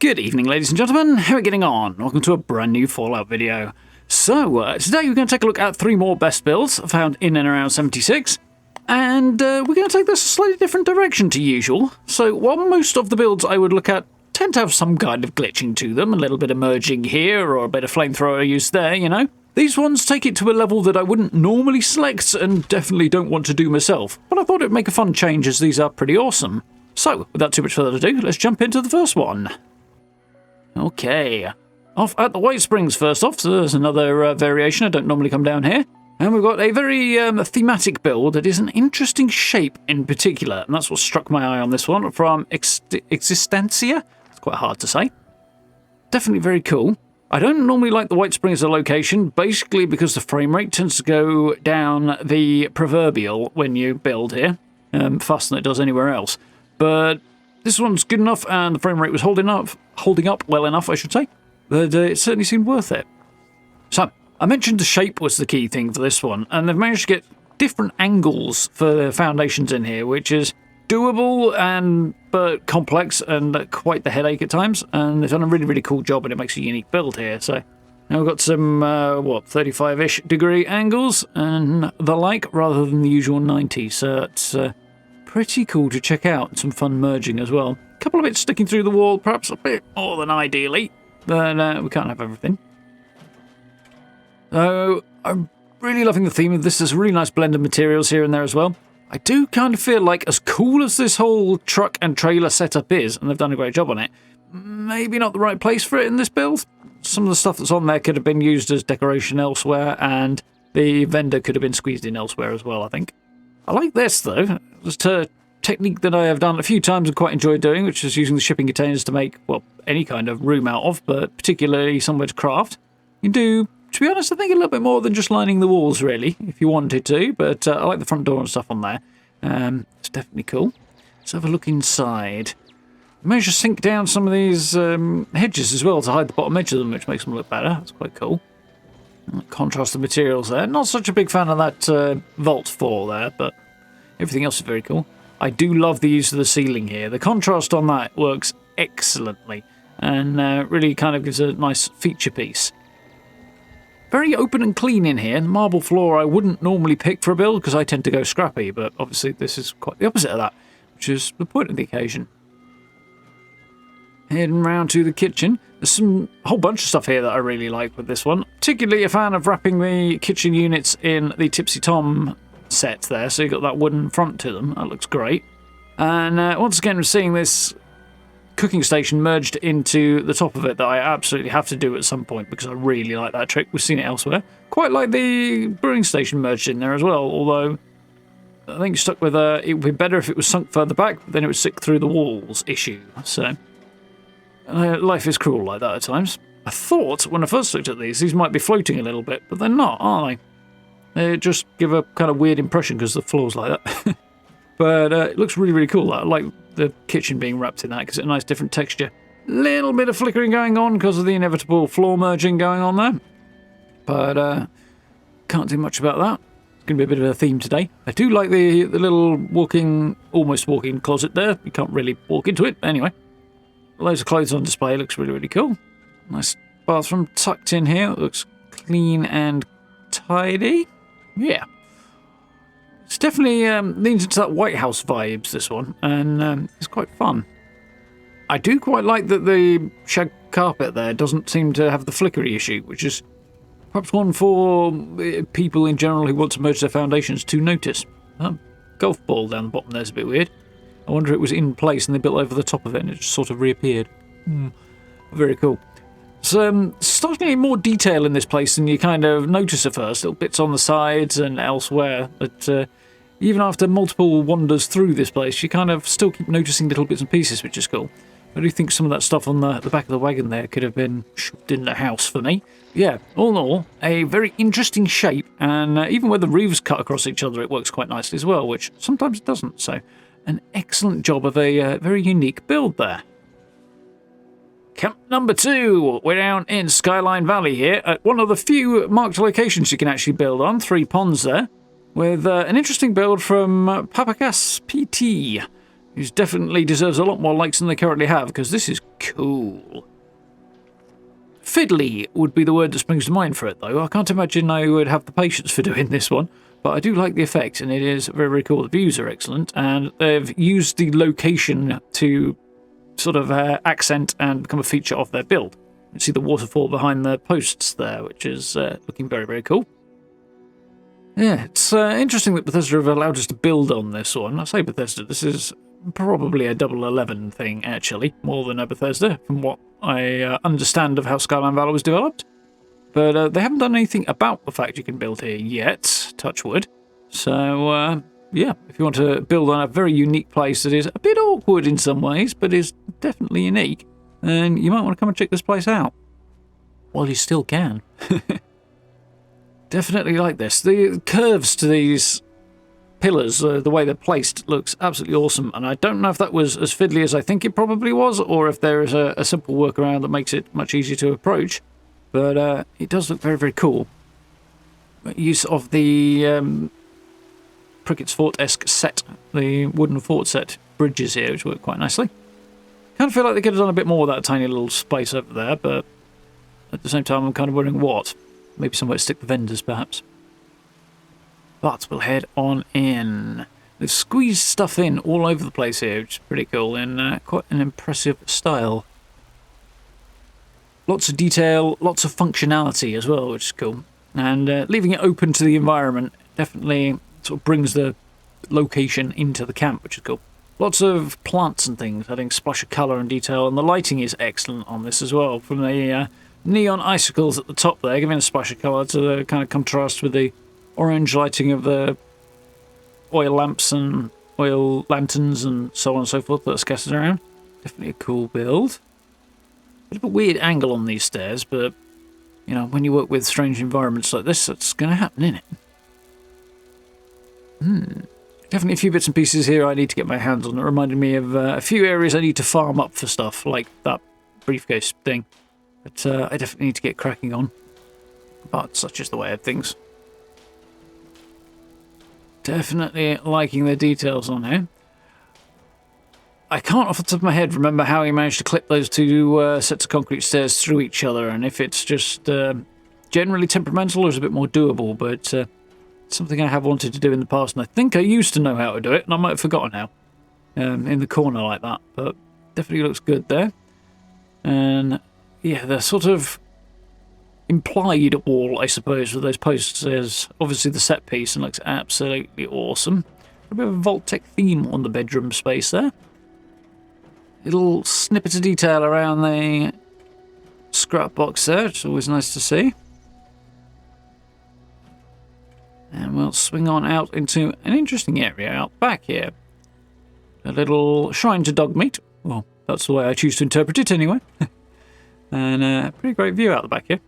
Good evening, ladies and gentlemen. How are we getting on? Welcome to a brand new Fallout video. So, today we're going to take a look at 3 more best builds found in and around 76. And we're going to take this a slightly different direction to usual. So, while most of the builds I would look at tend to have some kind of glitching to them, a little bit of merging here or a bit of flamethrower use there, you know. These ones take it to a level that I wouldn't normally select and definitely don't want to do myself. But I thought it'd make a fun change as these are pretty awesome. So, without too much further ado, let's jump into the first one. Okay, off at the White Springs first off, so there's another variation. I don't normally come down here. And we've got a very thematic build that is an interesting shape in particular, and that's what struck my eye on this one, from Existencia. It's quite hard to say. Definitely very cool. I don't normally like the White Springs as a location, basically because the frame rate tends to go down the proverbial when you build here, faster than it does anywhere else. But this one's good enough, and the frame rate was holding up well enough, I should say, that it certainly seemed worth it. So, I mentioned the shape was the key thing for this one, and they've managed to get different angles for the foundations in here, which is doable but complex and quite the headache at times, and they've done a really, really cool job, and it makes a unique build here. So, now we've got some, 35-ish degree angles and the like, rather than the usual 90, so it's pretty cool to check out. Some fun merging as well. A couple of bits sticking through the wall, perhaps a bit more than ideally, but we can't have everything. So I'm really loving the theme of this. There's a really nice blend of materials here and there as well. I do kind of feel like, as cool as this whole truck and trailer setup is, and they've done a great job on it, maybe not the right place for it in this build. Some of the stuff that's on there could have been used as decoration elsewhere, and the vendor could have been squeezed in elsewhere as well, I think. I like this, though. It's a technique that I have done a few times and quite enjoyed doing, which is using the shipping containers to make, well, any kind of room out of, but particularly somewhere to craft. You can do, to be honest, I think a little bit more than just lining the walls, really, if you wanted to, but I like the front door and stuff on there. It's definitely cool. Let's have a look inside. I managed to sink down some of these hedges as well to hide the bottom edge of them, which makes them look better. That's quite cool. Contrast the materials there. Not such a big fan of that vault 4 there, but everything else is very cool. I do love the use of the ceiling here. The contrast on that works excellently and really kind of gives a nice feature piece. Very open and clean in here. The marble floor I wouldn't normally pick for a build because I tend to go scrappy, but obviously this is quite the opposite of that, which is the point of the occasion. Heading round to the kitchen. There's a whole bunch of stuff here that I really like with this one. Particularly a fan of wrapping the kitchen units in the Tipsy Tom set there, so you've got that wooden front to them. That looks great. And once again, we're seeing this cooking station merged into the top of it that I absolutely have to do at some point because I really like that trick. We've seen it elsewhere. Quite like the brewing station merged in there as well, although I think stuck with it would be better if it was sunk further back, but then it would stick through the walls issue. So life is cruel like that at times. I thought when I first looked at these might be floating a little bit, but they're not, are they? They just give a kind of weird impression because the floor's like that. But it looks really, really cool. I like the kitchen being wrapped in that because it's a nice different texture. Little bit of flickering going on because of the inevitable floor merging going on there. But can't do much about that. It's going to be a bit of a theme today. I do like the little almost walk-in closet there. You can't really walk into it. Anyway, loads of clothes on display. Looks really, really cool. Nice bathroom tucked in here. It looks clean and tidy. Yeah. It's definitely leans into that White House vibes, this one, and it's quite fun. I do quite like that the shag carpet there doesn't seem to have the flickery issue, which is perhaps one for people in general who want to merge their foundations to notice. Golf ball down the bottom there's a bit weird. I wonder if it was in place and they built over the top of it and it just sort of reappeared. Very cool. So, starting more detail in this place than you kind of notice at first. Little bits on the sides and elsewhere. But even after multiple wanders through this place, you kind of still keep noticing little bits and pieces, which is cool. I do think some of that stuff on the back of the wagon there could have been shoved in the house for me. Yeah, all in all, a very interesting shape. And even where the roofs cut across each other, it works quite nicely as well, which sometimes it doesn't. So, an excellent job of a very unique build there. Camp number 2, we're down in Skyline Valley here at one of the few marked locations you can actually build on, 3 ponds there, with an interesting build from Papagas PT. He definitely deserves a lot more likes than they currently have, because this is cool. Fiddly would be the word that springs to mind for it, though. I can't imagine I would have the patience for doing this one, but I do like the effect, and it is very, very cool. The views are excellent, and they've used the location to sort of accent and become a feature of their build. You see the waterfall behind the posts there, which is looking very, very cool. Yeah, it's interesting that Bethesda have allowed us to build on this one. I say Bethesda, this is probably a Double 11 thing, actually, more than a Bethesda, from what I understand of how Skyline Valley was developed. But they haven't done anything about the fact you can build here yet, touch wood. So, yeah, if you want to build on a very unique place that is a bit awkward in some ways, but is definitely unique, then you might want to come and check this place out. While you still can. Definitely like this. The curves to these pillars, the way they're placed, looks absolutely awesome. And I don't know if that was as fiddly as I think it probably was, or if there is a simple workaround that makes it much easier to approach. But it does look very, very cool. Use of the Prickett's Fort-esque set, the wooden fort set bridges here, which work quite nicely. Kind of feel like they could have done a bit more with that tiny little space over there, but at the same time I'm kind of wondering what. Maybe somewhere to stick the vendors, perhaps. But we'll head on in. They've squeezed stuff in all over the place here, which is pretty cool, in quite an impressive style. Lots of detail, lots of functionality as well, which is cool. And leaving it open to the environment definitely sort of brings the location into the camp, which is cool. Lots of plants and things, adding splash of colour and detail, and the lighting is excellent on this as well. From the neon icicles at the top there, giving a splash of colour to the kind of contrast with the orange lighting of the oil lamps and oil lanterns and so on and so forth that are scattered around. Definitely a cool build. Bit of a weird angle on these stairs, but, you know, when you work with strange environments like this, that's going to happen, isn't it? Definitely a few bits and pieces here I need to get my hands on. It reminded me of a few areas I need to farm up for stuff, like that briefcase thing. But I definitely need to get cracking on. But such is the way of things. Definitely liking the details on here. I can't off the top of my head remember how he managed to clip those two sets of concrete stairs through each other, and if it's just generally temperamental or is a bit more doable, but it's something I have wanted to do in the past, and I think I used to know how to do it, and I might have forgotten how. In the corner like that, but definitely looks good there. And yeah, the sort of implied wall, I suppose, with those posts is obviously the set piece and looks absolutely awesome. A bit of a Vault-Tec theme on the bedroom space there. Little snippets of detail around the scrap box there, it's always nice to see. And we'll swing on out into an interesting area out back here. A little shrine to dog meat. Well, that's the way I choose to interpret it anyway. And a pretty great view out the back here.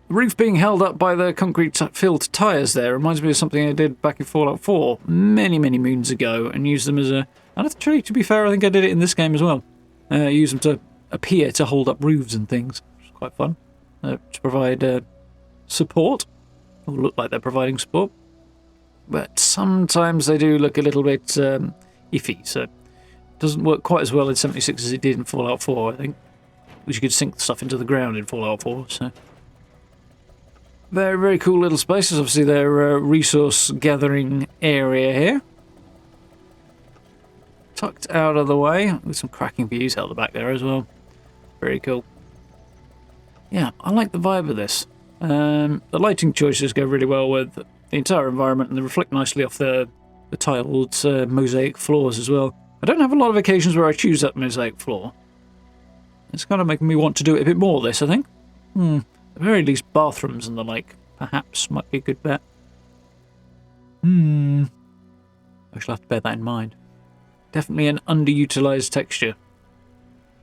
The roof being held up by the concrete-filled tyres there reminds me of something I did back in Fallout 4 many, many moons ago, and used them as a... And actually, to be fair, I think I did it in this game as well. Use them to appear to hold up roofs and things, which is quite fun. To provide support, or look like they're providing support. But sometimes they do look a little bit iffy, so it doesn't work quite as well in 76 as it did in Fallout 4, I think. Which you could sink stuff into the ground in Fallout 4, so... Very, very cool little spaces. Obviously, their resource gathering area here. Tucked out of the way, with some cracking views out the back there as well. Very cool. Yeah, I like the vibe of this. The lighting choices go really well with the entire environment, and they reflect nicely off the tiled mosaic floors as well. I don't have a lot of occasions where I choose that mosaic floor. It's kind of making me want to do it a bit more, this, I think. At the very least, bathrooms and the like, perhaps, might be a good bet. I shall have to bear that in mind. Definitely an underutilised texture.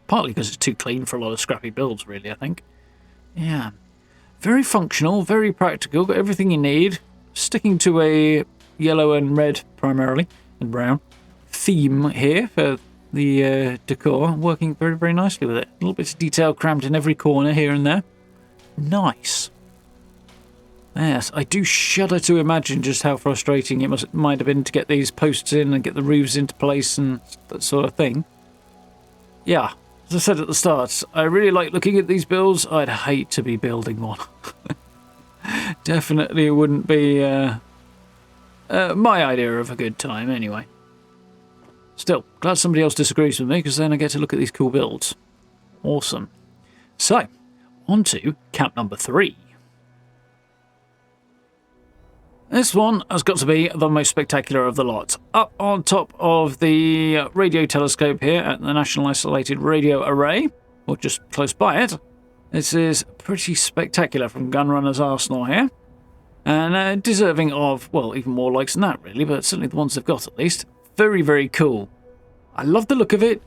Partly because it's too clean for a lot of scrappy builds, really, I think. Yeah. Very functional, very practical, got everything you need. Sticking to a yellow and red, primarily, and brown, theme here for the decor. Working very, very nicely with it. A little bit of detail crammed in every corner here and there. Nice. Yes, I do shudder to imagine just how frustrating it might have been to get these posts in and get the roofs into place and that sort of thing. Yeah, as I said at the start, I really like looking at these builds. I'd hate to be building one. Definitely wouldn't be my idea of a good time anyway. Still, glad somebody else disagrees with me, because then I get to look at these cool builds. Awesome. So, on to camp number 3. This one has got to be the most spectacular of the lot. Up on top of the radio telescope here at the National Isolated Radio Array, or just close by it, this is pretty spectacular from Gunrunner's Arsenal here. And deserving of, well, even more likes than that really, but certainly the ones they've got at least. Very, very cool. I love the look of it.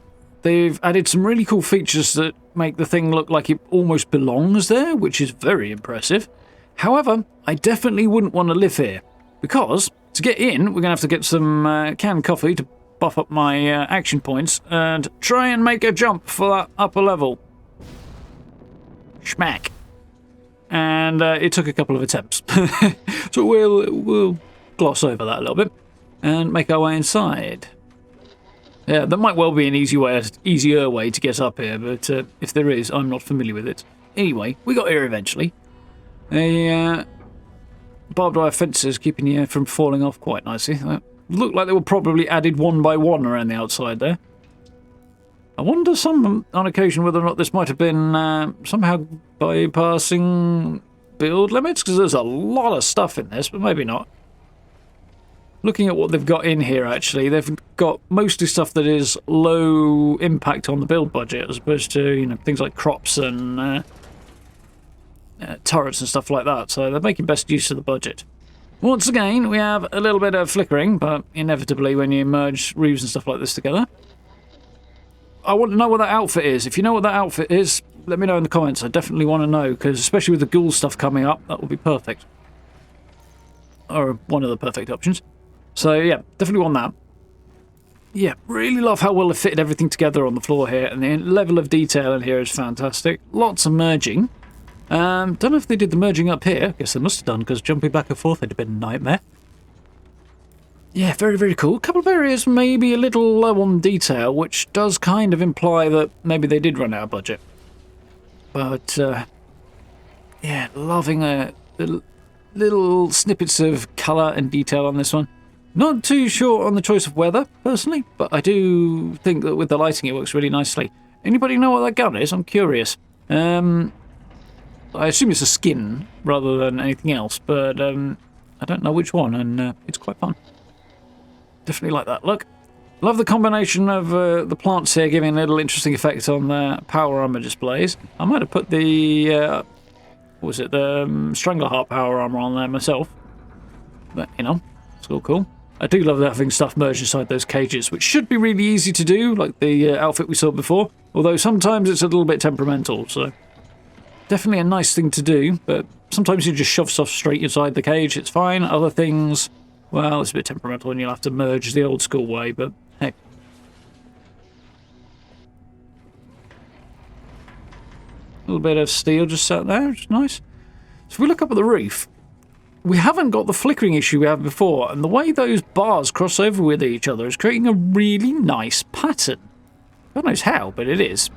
They've added some really cool features that make the thing look like it almost belongs there, which is very impressive. However, I definitely wouldn't want to live here, because to get in, we're going to have to get some canned coffee to buff up my action points and try and make a jump for that upper level. Schmack. And it took a couple of attempts. So we'll gloss over that a little bit and make our way inside. Yeah, there might well be an easier way to get up here, but if there is, I'm not familiar with it. Anyway, we got here eventually. Barbed wire fences keeping you from falling off quite nicely. Looked like they were probably added one by one around the outside there. I wonder on occasion whether or not this might have been somehow bypassing build limits, because there's a lot of stuff in this, but maybe not. Looking at what they've got in here, actually, they've got mostly stuff that is low impact on the build budget, as opposed to, things like crops and turrets and stuff like that, so they're making best use of the budget. Once again, we have a little bit of flickering, but inevitably when you merge roofs and stuff like this together. I want to know what that outfit is. If you know what that outfit is, let me know in the comments. I definitely want to know, because especially with the ghoul stuff coming up, that will be perfect. Or one of the perfect options. So yeah, definitely want that. Yeah, really love how well they fitted everything together on the floor here, and the level of detail in here is fantastic. Lots of merging. Don't know if they did the merging up here. Guess they must have done, because jumping back and forth would have been a nightmare. Yeah, very, very cool. A couple of areas maybe a little low on detail, which does kind of imply that maybe they did run out of budget. But, yeah, loving the little snippets of colour and detail on this one. Not too sure on the choice of weather, personally, but I do think that with the lighting it works really nicely. Anybody know what that gun is? I'm curious. I assume it's a skin rather than anything else, but I don't know which one, and it's quite fun. Definitely like that look. Love the combination of the plants here giving a little interesting effect on the power armor displays. I might have put the, what was it, the Strangleheart power armor on there myself. But, it's all cool. I do love having stuff merged inside those cages, which should be really easy to do, like the outfit we saw before. Although sometimes it's a little bit temperamental, so definitely a nice thing to do, but sometimes you just shove stuff straight inside the cage, it's fine. Other things, well, it's a bit temperamental and you'll have to merge the old school way, but hey. A little bit of steel just sat there, which is nice. So if we look up at the roof, we haven't got the flickering issue we had before, and the way those bars cross over with each other is creating a really nice pattern. God knows how, but it is.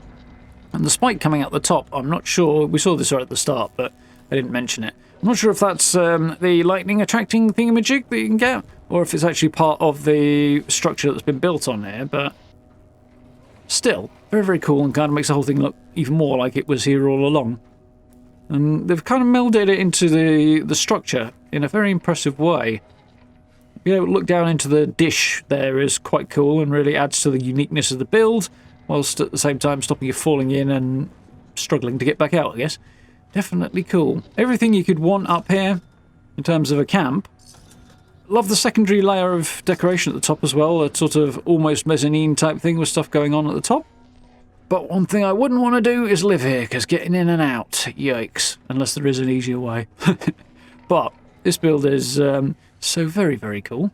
And the spike coming out the top, I'm not sure, we saw this right at the start, but I didn't mention it. I'm not sure if that's the lightning attracting thingamajig that you can get, or if it's actually part of the structure that's been built on here, but still, very, very cool, and kind of makes the whole thing look even more like it was here all along. And they've kind of melded it into the structure in a very impressive way. Being able to look down into the dish there is quite cool and really adds to the uniqueness of the build, whilst at the same time stopping you falling in and struggling to get back out, I guess. Definitely cool. Everything you could want up here in terms of a camp. Love the secondary layer of decoration at the top as well, a sort of almost mezzanine type thing with stuff going on at the top. But one thing I wouldn't want to do is live here, because getting in and out, yikes, unless there is an easier way. But this build is so very, very cool.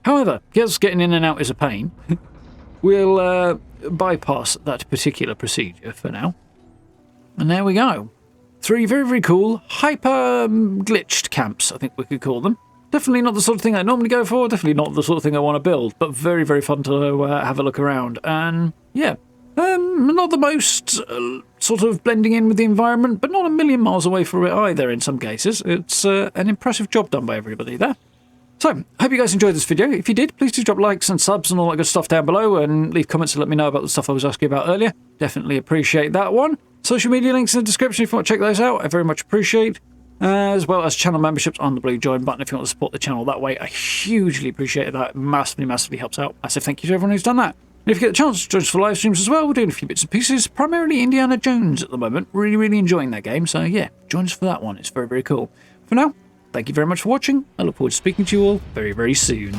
However, yes, getting in and out is a pain. We'll bypass that particular procedure for now. And there we go. 3 very, very cool, hyper glitched camps, I think we could call them. Definitely not the sort of thing I normally go for, definitely not the sort of thing I want to build, but very, very fun to have a look around. And yeah, not the most sort of blending in with the environment, but not a million miles away from it either in some cases. It's an impressive job done by everybody there. So, hope you guys enjoyed this video. If you did, please do drop likes and subs and all that good stuff down below, and leave comments to let me know about the stuff I was asking about earlier. Definitely appreciate that one. Social media links in the description if you want to check those out. I very much appreciate. As well as channel memberships on the blue join button if you want to support the channel that way. I hugely appreciate that. It massively, massively helps out. Massive thank you to everyone who's done that. And if you get the chance, join us for live streams as well. We're doing a few bits and pieces, primarily Indiana Jones at the moment. Really, really enjoying that game. So yeah, join us for that one. It's very, very cool. For now, thank you very much for watching. I look forward to speaking to you all very, very soon.